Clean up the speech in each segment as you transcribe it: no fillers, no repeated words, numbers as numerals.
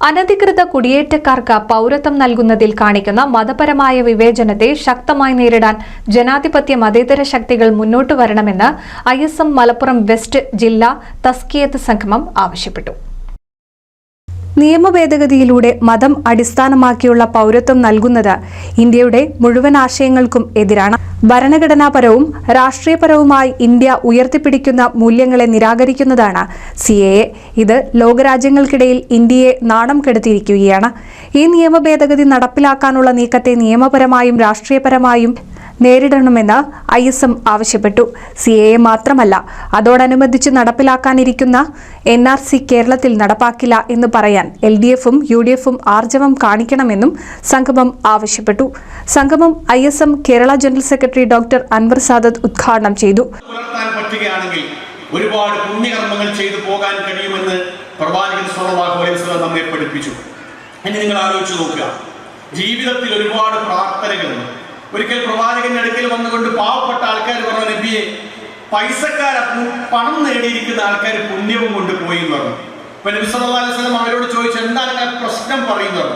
അനധികൃത കുടിയേറ്റക്കാർക്ക് പൗരത്വം നൽകുന്നതിൽ കാണിക്കുന്ന മതപരമായ വിവേചനത്തെ ശക്തമായി നേരിടാൻ ജനാധിപത്യ മതേതര ശക്തികൾ മുന്നോട്ടു വരണമെന്ന് ISM മലപ്പുറം വെസ്റ്റ് ജില്ലാ തസ്കിയത്ത് സംഗമം ആവശ്യപ്പെട്ടു. നിയമഭേദഗതിയിലൂടെ മതം അടിസ്ഥാനമാക്കിയുള്ള പൗരത്വം നൽകുന്നത് ഇന്ത്യയുടെ മുഴുവൻ ആശയങ്ങൾക്കും എതിരാണ്. ഭരണഘടനാപരവും രാഷ്ട്രീയപരവുമായി ഇന്ത്യ ഉയർത്തിപ്പിടിക്കുന്ന മൂല്യങ്ങളെ നിരാകരിക്കുന്നതാണ് CAA. ഇത് ലോകരാജ്യങ്ങൾക്കിടയിൽ ഇന്ത്യയെ നാണം കെടുത്തിയിരിക്കുകയാണ്. ഈ നിയമഭേദഗതി നടപ്പിലാക്കാനുള്ള നീക്കത്തെ നിയമപരമായും രാഷ്ട്രീയപരമായും നേരിടണമെന്ന് ISM ആവശ്യപ്പെട്ടു. CAA മാത്രമല്ല, അതോടനുബന്ധിച്ച് നടപ്പിലാക്കാനിരിക്കുന്ന NRC കേരളത്തിൽ നടപ്പാക്കില്ല എന്ന് പറയാൻ LDFും UDFും ആർജവം കാണിക്കണമെന്നും സംഗമം ആവശ്യപ്പെട്ടു. സംഗമം ISM Kerala general secretary doctor Anwar Sadath ഉദ്ഘാടനം ചെയ്തു. ഒരുപാട് പുണ്യകർമ്മങ്ങൾ ചെയ്തു പോകാൻ കഴിയുമെന്ന് പ്രവാചകൻ സ്വല്ലല്ലാഹു അലൈഹി വസല്ലം നമ്മെ പഠിപ്പിച്ചു. ഇനി നിങ്ങൾ ആലോചിച്ച് നോക്കുക, ജീവിതത്തിൽ ഒരുപാട് പ്രാർത്ഥനകളുണ്ട്. ഒരിക്കൽ പ്രവാചകന്റെ അടുക്കൽ വന്നുകൊണ്ട് പാവപ്പെട്ട ആൾക്കാർ പറഞ്ഞു, നബിയെ, പണം നേടിയിരിക്കുന്ന ആൾക്കാർ പുണ്യവും കൊണ്ട് പോയി എന്ന് പറഞ്ഞു. അപ്പൊ നബി സല്ലല്ലാഹു അലൈഹി വസല്ലം അവരോട് ചോദിച്ചു, എന്താണ് നിങ്ങൾ പ്രശ്നം പറയുന്നത്?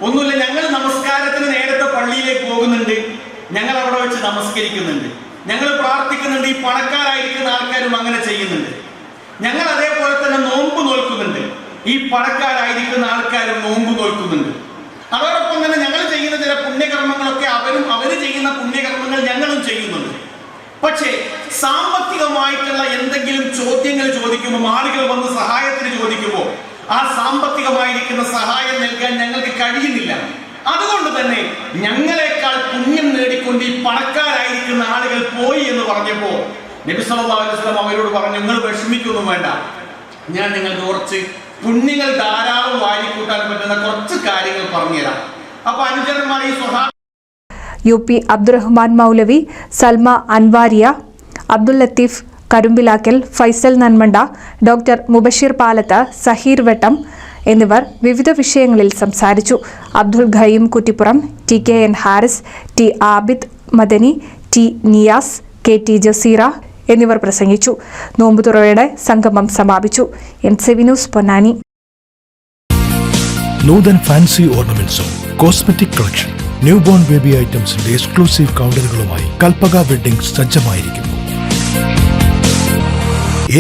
ഒന്നുമില്ല, ഞങ്ങൾ നമസ്കാരത്തിന് നേരത്തെ പള്ളിയിലേക്ക് പോകുന്നുണ്ട്, ഞങ്ങൾ അവിടെ വെച്ച് നമസ്കരിക്കുന്നുണ്ട്, ഞങ്ങൾ പ്രാർത്ഥിക്കുന്നുണ്ട്. ഈ പണക്കാരായിരിക്കുന്ന ആൾക്കാരും അങ്ങനെ ചെയ്യുന്നുണ്ട്. ഞങ്ങൾ അതേപോലെ തന്നെ നോമ്പ് നോൽക്കുന്നുണ്ട്. ഈ പണക്കാരായിരിക്കുന്ന ആൾക്കാരും നോമ്പ് നോൽക്കുന്നുണ്ട്. അതോടൊപ്പം തന്നെ ഞങ്ങൾ ചെയ്യുന്ന ചില പുണ്യകർമ്മങ്ങളൊക്കെ അവര് ചെയ്യുന്ന പുണ്യകർമ്മങ്ങൾ ഞങ്ങളും ചെയ്യുന്നുണ്ട്. പക്ഷേ സാമ്പത്തികമായിട്ടുള്ള എന്തെങ്കിലും ചോദ്യങ്ങൾ ചോദിക്കുമ്പോൾ, ആളുകൾ വന്ന് സഹായത്തിന് ചോദിക്കുമ്പോൾ ആ സാമ്പത്തികമായിരിക്കുന്ന സഹായം നൽകാൻ ഞങ്ങൾക്ക് കഴിയുന്നില്ല. അതുകൊണ്ട് തന്നെ ഞങ്ങളെക്കാൾ പുണ്യം നേടിക്കൊണ്ട് ഈ പണക്കാരായിരിക്കുന്ന ആളുകൾ പോയി എന്ന് പറഞ്ഞപ്പോ നബി സല്ലല്ലാഹു അലൈഹി വസല്ലം അവരോട് പറഞ്ഞു, നിങ്ങൾ വിഷമിക്കൊന്നും വേണ്ട, ഞാൻ നിങ്ങൾക്ക് കുറച്ച് പുണ്യങ്ങൾ ധാരാളം വാരിക്കൂട്ടാൻ പറ്റുന്ന കുറച്ച് കാര്യങ്ങൾ പറഞ്ഞുതരാം. അപ്പൊ അനുചരന്മാർ ഈ UP അബ്ദുറഹ്മാൻ മൗലവി, സൽമ അൻവാരിയ, അബ്ദുൽ ലത്തീഫ് കരുമ്പിലാക്കൽ, ഫൈസൽ നന്മണ്ട, ഡോക്ടർ മുബഷിർ പാലത്ത്, സഹീർ വെട്ടം എന്നിവർ വിവിധ വിഷയങ്ങളിൽ സംസാരിച്ചു. Abdul Qayyim Kuttippuram, TKN Haris, T Abid Madani, T Niyas, KT Jaseera എന്നിവർ പ്രസംഗിച്ചു. നോമ്പുതുറയുടെ സംഗമം സമാപിച്ചു. NCV news Ponnani. Noothan fancy ഓർണമെന്റ്സും cosmetic collection, new born baby ഐറ്റംസിന്റെ എക്സ്ക്ലൂസീവ് കൗണ്ടറുകളുമായി കൽപ്പക വെഡ്ഡിംഗ് സജ്ജമായിരിക്കുന്നു.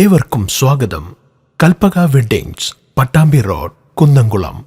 ഏവർക്കും സ്വാഗതം. Kalpaka weddings, Pattambi road, Kunnamkulam.